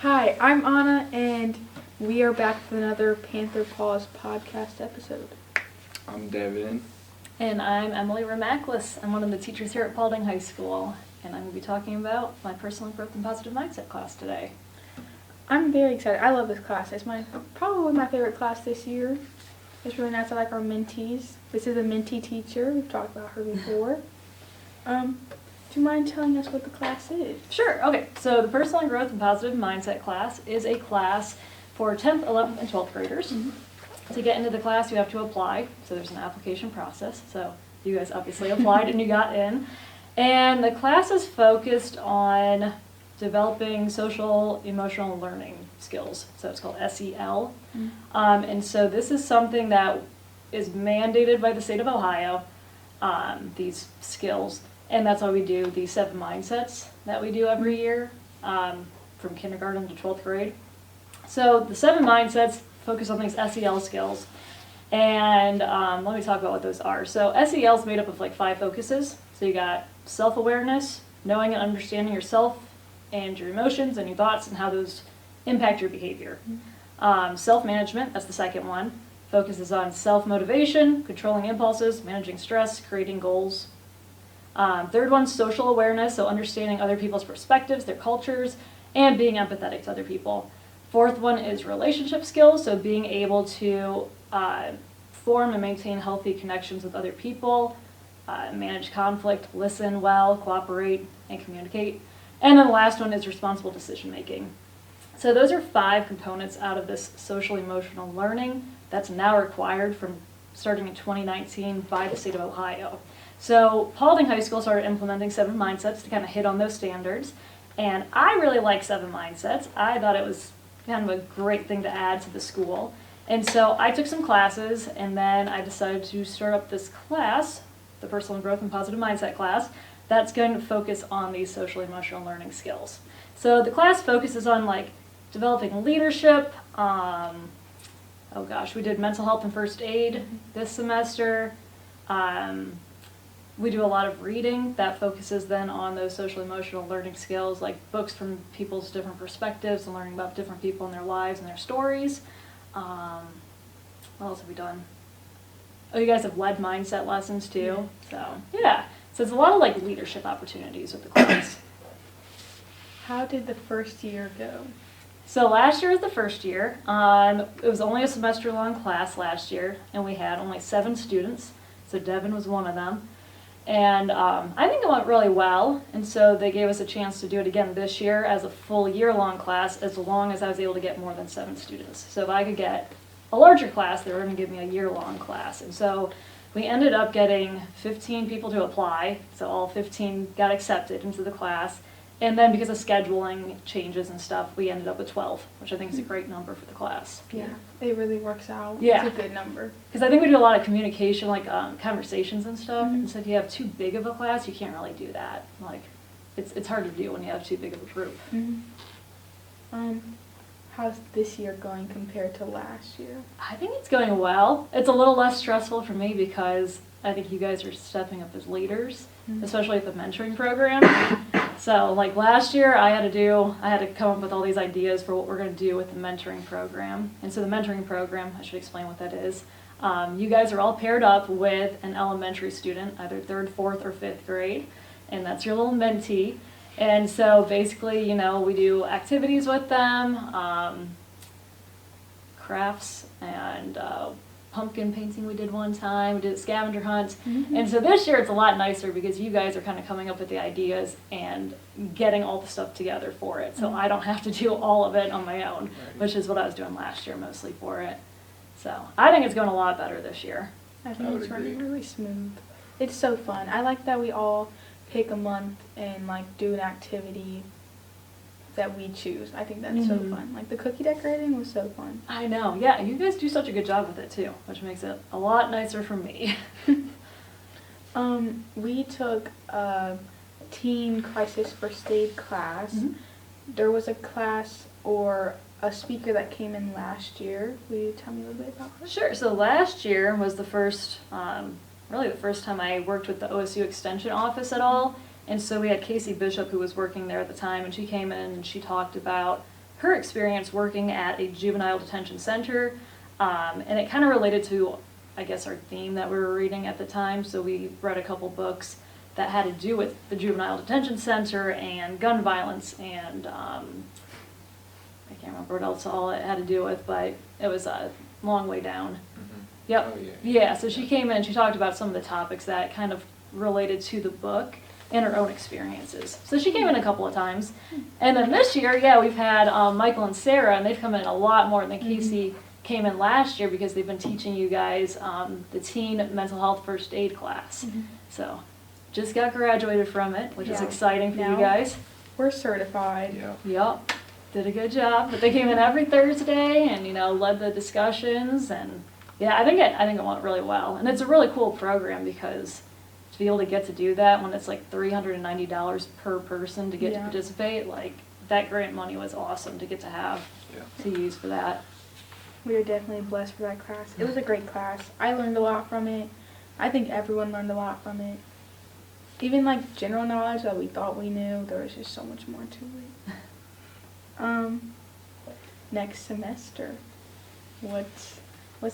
Hi, I'm Anna, and we are back with another Panther Paws podcast episode. I'm Devyn. And I'm Emily Remaklus. I'm one of the teachers here at Paulding High School, and I'm going to be talking about my personal growth and positive mindset class today. I'm very excited. I love this class. It's probably my favorite class this year. It's really nice. I like our mentees. This is a mentee teacher. We've talked about her before. Do you mind telling us what the class is? Sure, okay. So the personal growth and positive mindset class is a class for 10th, 11th, and 12th graders. Mm-hmm. To get into the class, you have to apply. So there's an application process. So you guys obviously applied and you got in. And the class is focused on developing social emotional learning skills. So it's called SEL. Mm-hmm. And so this is something that is mandated by the state of Ohio, these skills. And that's why we do the 7 mindsets that we do every year, from kindergarten to 12th grade. So the 7 mindsets focus on these SEL skills. And let me talk about what those are. So SEL is made up of like 5 focuses. So you got self-awareness, knowing and understanding yourself and your emotions and your thoughts and how those impact your behavior. Self-management, that's the second one, focuses on self-motivation, controlling impulses, managing stress, creating goals. Third one's social awareness, so understanding other people's perspectives, their cultures, and being empathetic to other people. Fourth one is relationship skills, so being able to form and maintain healthy connections with other people, manage conflict, listen well, cooperate, and communicate. And then the last one is responsible decision making. So those are 5 components out of this social emotional learning that's now required from starting in 2019 by the state of Ohio. So Paulding High School started implementing 7 mindsets to kind of hit on those standards. And I really like 7 mindsets. I thought it was kind of a great thing to add to the school. And so I took some classes, and then I decided to start up this class, the Personal Growth and Positive Mindset class, that's going to focus on these social emotional learning skills. So the class focuses on like developing leadership. We did mental health and first aid this semester. We do a lot of reading that focuses then on those social emotional learning skills, like books from people's different perspectives and learning about different people in their lives and their stories. What else have we done? Oh, you guys have led mindset lessons too. So it's a lot of like leadership opportunities with the class. How did the first year go? So last year was the first year. It was only a semester-long class last year, and we had only 7 students. So Devyn was one of them. And I think it went really well, and so they gave us a chance to do it again this year as a full year-long class, as long as I was able to get more than 7 students. So if I could get a larger class, they were going to give me a year-long class. And so we ended up getting 15 people to apply, so all 15 got accepted into the class. And then because of scheduling changes and stuff, we ended up with 12, which I think is a great number for the class. Yeah, it really works out. Yeah. It's a good number. Because I think we do a lot of communication, like conversations and stuff. And so if you have too big of a class, you can't really do that. Like, it's hard to do when you have too big of a group. How's this year going compared to last year? I think it's going well. It's a little less stressful for me because I think you guys are stepping up as leaders, especially with the mentoring program. So like last year I had to come up with all these ideas for what we're going to do with the mentoring program. And so the mentoring program, I should explain what that is. You guys are all paired up with an elementary student, either 3rd, 4th, or 5th grade, and that's your little mentee. And so basically, we do activities with them, crafts and pumpkin painting we did one time. We did a scavenger hunt. And so this year it's a lot nicer because you guys are kind of coming up with the ideas and getting all the stuff together for it. So I don't have to do all of it on my own, which is what I was doing last year mostly for it. So I think it's going a lot better this year. I think it's running really smooth. It's so fun. I like that we all pick a month and like do an activity that we choose. I think that's so fun. Like the cookie decorating was so fun. I know. Yeah, you guys do such a good job with it too, which makes it a lot nicer for me. We took a teen crisis first aid class. There was a class or a speaker that came in last year. Will you tell me a little bit about her? Sure. So last year was the first time I worked with the OSU Extension office at all. And so we had Casey Bishop, who was working there at the time, and she came in and she talked about her experience working at a juvenile detention center, and it kind of related to, I guess, our theme that we were reading at the time. So we read a couple books that had to do with the juvenile detention center and gun violence, and I can't remember what else all it had to do with, but it was a long way down. Yep. Oh, yeah. Yeah, so she came in and she talked about some of the topics that kind of related to the book and her own experiences. So she came in a couple of times. And then this year, yeah, we've had Michael and Sarah, and they've come in a lot more than Casey came in last year, because they've been teaching you guys the teen mental health first aid class. So just got graduated from it, which is Yeah. exciting for Now- you guys. We're certified. Yeah. Yep, did a good job. But they came in every Thursday and, you know, led the discussions, and yeah, I think it went really well. And it's a really cool program, because to be able to get to do that when it's like $390 per person to get to Yeah. participate, like that grant money was awesome to get to have Yeah. to use for that. We were definitely blessed for that class. It was a great class. I learned a lot from it. I think everyone learned a lot from it. Even like general knowledge that we thought we knew, there was just so much more to it. Next semester, what's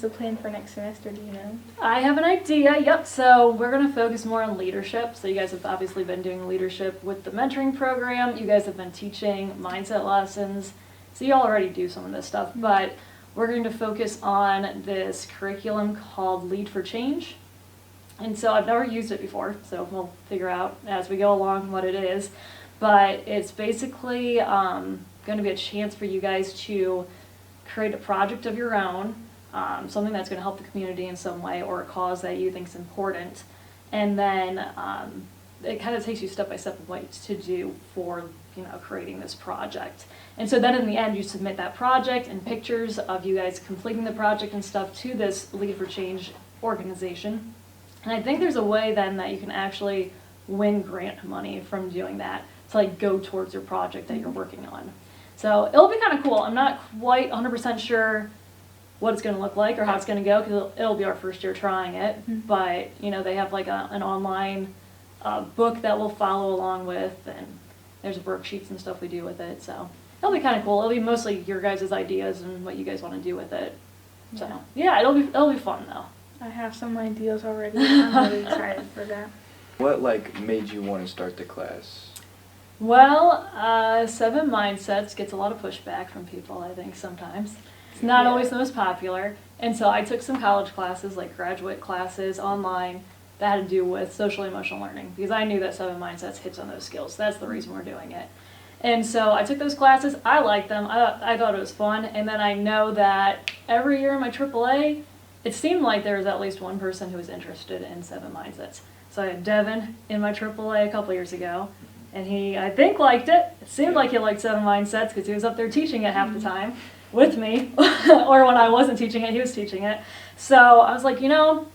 the plan for next semester? Do you know? I have an idea, yep. So we're going to focus more on leadership. So you guys have obviously been doing leadership with the mentoring program. You guys have been teaching mindset lessons. So you all already do some of this stuff, but we're going to focus on this curriculum called Lead for Change. And so I've never used it before, so we'll figure out as we go along what it is. But it's basically going to be a chance for you guys to create a project of your own, something that's going to help the community in some way, or a cause that you think is important. And then it kind of takes you step by step of what to do for, you know, creating this project. And so then in the end, you submit that project and pictures of you guys completing the project and stuff to this Lead for Change organization. And I think there's a way then that you can actually win grant money from doing that to like go towards your project that you're working on. So it'll be kind of cool. I'm not quite 100% sure what it's going to look like or how it's going to go, because it'll be our first year trying it. But, you know, they have like an online book that we'll follow along with, and there's worksheets and stuff we do with it. So it'll be kind of cool. It'll be mostly your guys' ideas and what you guys want to do with it. So yeah, it'll be fun though. I have some ideas already. I'm really excited for that. What like made you want to start the class? Well, 7 Mindsets gets a lot of pushback from people, I think, sometimes. It's not always the most popular. And so I took some college classes, like graduate classes online, that had to do with social emotional learning, because I knew that 7 Mindsets hits on those skills. That's the reason we're doing it. And so I took those classes. I liked them. I thought it was fun. And then I know that every year in my AAA, it seemed like there was at least one person who was interested in 7 Mindsets. So I had Devyn in my AAA a couple years ago, and he, I think, liked it. It seemed like he liked 7 Mindsets, because he was up there teaching it half the time with me, or when I wasn't teaching it, he was teaching it. So I was like, you know,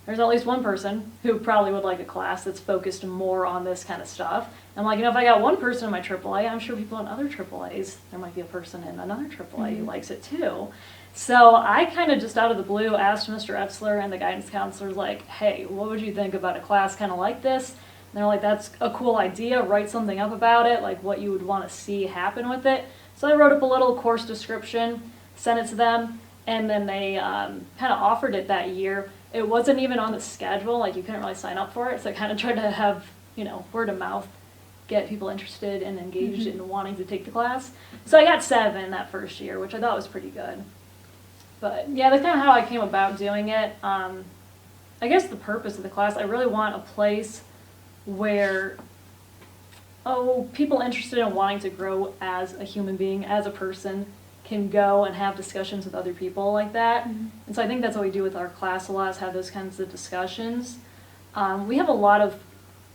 there's at least one person who probably would like a class that's focused more on this kind of stuff. And I'm like, you know, if I got one person in my AAA, I'm sure people in other AAAs, there might be a person in another AAA who likes it too. So I kind of just out of the blue asked Mr. Etzler and the guidance counselors, like, hey, what would you think about a class kind of like this? And they're like, that's a cool idea, write something up about it, like what you would want to see happen with it. So I wrote up a little course description, sent it to them, and then they kind of offered it that year. It wasn't even on the schedule, like you couldn't really sign up for it, so I kind of tried to have, you know, word of mouth, get people interested and engaged in wanting to take the class. So I got 7 that first year, which I thought was pretty good. But yeah, that's kind of how I came about doing it. I guess the purpose of the class, I really want a place where, people interested in wanting to grow as a human being, as a person, can go and have discussions with other people like that. And so I think that's what we do with our class a lot, is have those kinds of discussions. We have a lot of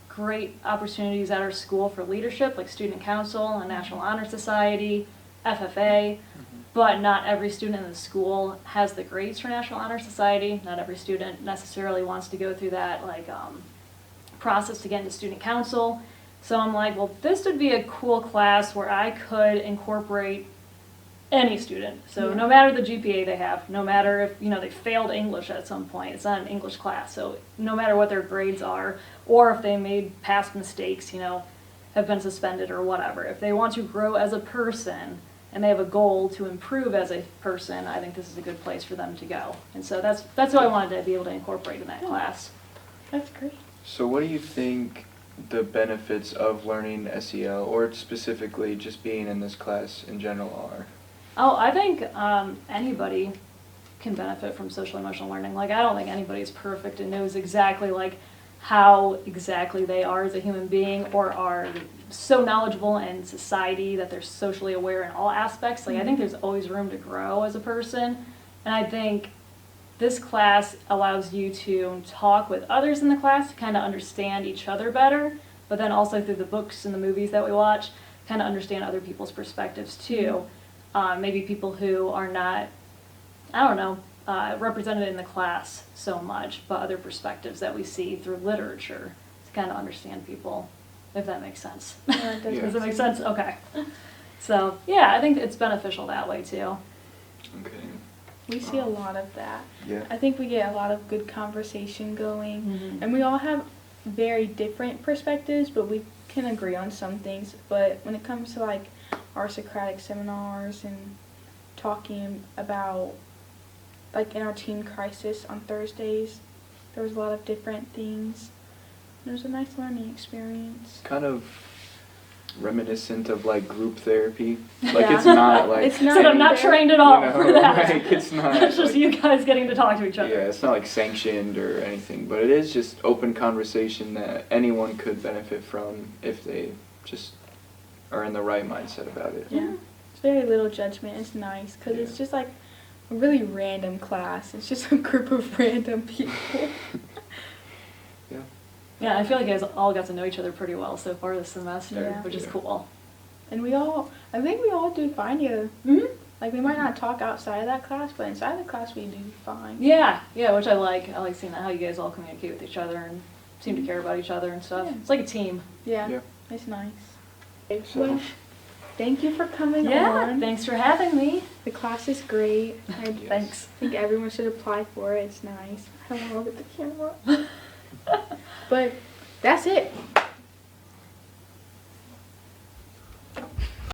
great opportunities at our school for leadership, like Student Council and National Honor Society, FFA. But not every student in the school has the grades for National Honor Society. Not every student necessarily wants to go through that process to get into Student Council. So I'm like, well, this would be a cool class where I could incorporate any student. So no matter the GPA they have, no matter if, you know, they failed English at some point, it's not an English class. So no matter what their grades are, or if they made past mistakes, you know, have been suspended or whatever, if they want to grow as a person, and they have a goal to improve as a person, I think this is a good place for them to go. And so that's what I wanted to be able to incorporate in that class. That's great. So what do you think the benefits of learning SEL, or specifically just being in this class in general, are? Oh, I think anybody can benefit from social emotional learning. Like, I don't think anybody's perfect and knows exactly like how exactly they are as a human being, or are so knowledgeable in society that they're socially aware in all aspects. Like, I think there's always room to grow as a person, and I think this class allows you to talk with others in the class to kind of understand each other better, but then also through the books and the movies that we watch, kind of understand other people's perspectives too. Maybe people who are not, I don't know, represented in the class so much, but other perspectives that we see through literature to kind of understand people, if that makes sense. Yeah, it does. Does that make sense? Okay. So, yeah, I think it's beneficial that way too. Okay. We see a lot of that. Yeah. I think we get a lot of good conversation going, Mhm. and we all have very different perspectives, but we can agree on some things. But when it comes to like our Socratic seminars and talking about, like in our teen crisis on Thursdays, there was a lot of different things. It was a nice learning experience. Kind of reminiscent of like group therapy. Like Yeah. it's not like It's not So I'm not either. trained at all you know, for that. like, it's not It's just like- you guys getting to talk to each other. Yeah, it's not like sanctioned or anything, but it is just open conversation that anyone could benefit from if they just are in the right mindset about it. Yeah. It's very little judgment. It's nice because it's Yeah. just like a really random class. It's just a group of random people. Yeah. Yeah, I feel like you guys all got to know each other pretty well so far this semester, Yeah. which is Yeah. cool. And I think we all do fine here. Mm-hmm. Like we might not talk outside of that class, but inside the class we do fine. Yeah, which I like. I like seeing that, how you guys all communicate with each other and seem to care about each other and stuff. Yeah. It's like a team. Yeah, Yeah. it's nice. So- Well, thank you for coming Yeah, on. thanks for having me. The class is great. I Yes. Thanks. think everyone should apply for it. It's nice. I don't want to look at the camera. But that's it.